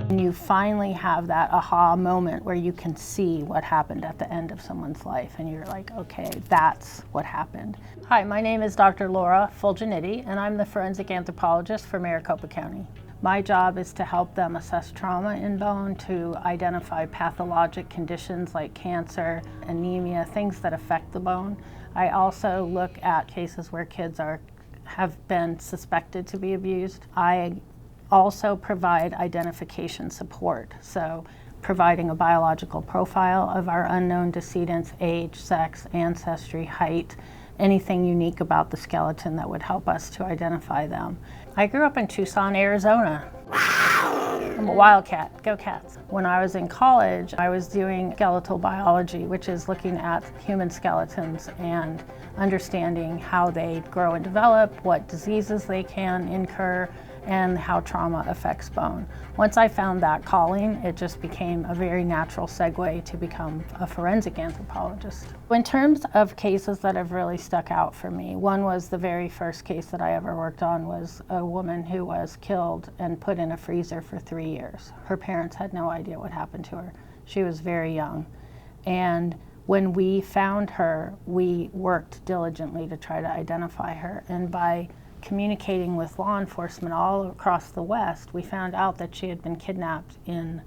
And you finally have that aha moment where you can see what happened at the end of someone's life, and you're like, okay, that's what happened. Hi, my name is Dr. Laura Fulginiti, and I'm the forensic anthropologist for Maricopa County. My job is to help them assess trauma in bone, to identify pathologic conditions like cancer, anemia, things that affect the bone. I also look at cases where kids have been suspected to be abused. I also provide identification support, so providing a biological profile of our unknown decedents, age, sex, ancestry, height, anything unique about the skeleton that would help us to identify them. I grew up in Tucson, Arizona. I'm a wildcat, go Cats. When I was in college, I was doing skeletal biology, which is looking at human skeletons and understanding how they grow and develop, what diseases they can incur, and how trauma affects bone. Once I found that calling, it just became a very natural segue to become a forensic anthropologist. In terms of cases that have really stuck out for me, one was the very first case that I ever worked on was a woman who was killed and put in a freezer for 3 years. Her parents had no idea what happened to her. She was very young. And when we found her, we worked diligently to try to identify her. And by communicating with law enforcement all across the West, we found out that she had been kidnapped in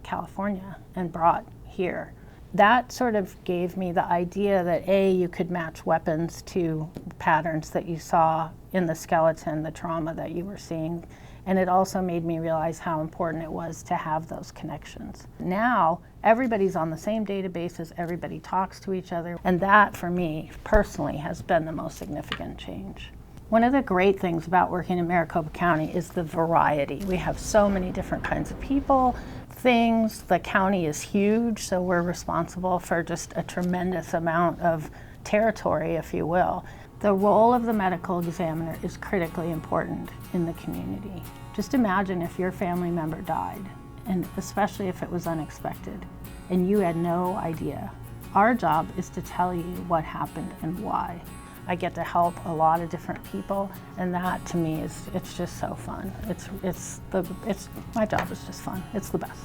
California and brought here. That sort of gave me the idea that A, you could match weapons to patterns that you saw in the skeleton, the trauma that you were seeing, and it also made me realize how important it was to have those connections. Now, everybody's on the same databases, everybody talks to each other, and that, for me, personally, has been the most significant change. One of the great things about working in Maricopa County is the variety. We have so many different kinds of people, things. The county is huge, so we're responsible for just a tremendous amount of territory, if you will. The role of the medical examiner is critically important in the community. Just imagine if your family member died, and especially if it was unexpected, and you had no idea. Our job is to tell you what happened and why. I get to help a lot of different people, and that to me it's just so fun. My job is just fun. It's the best.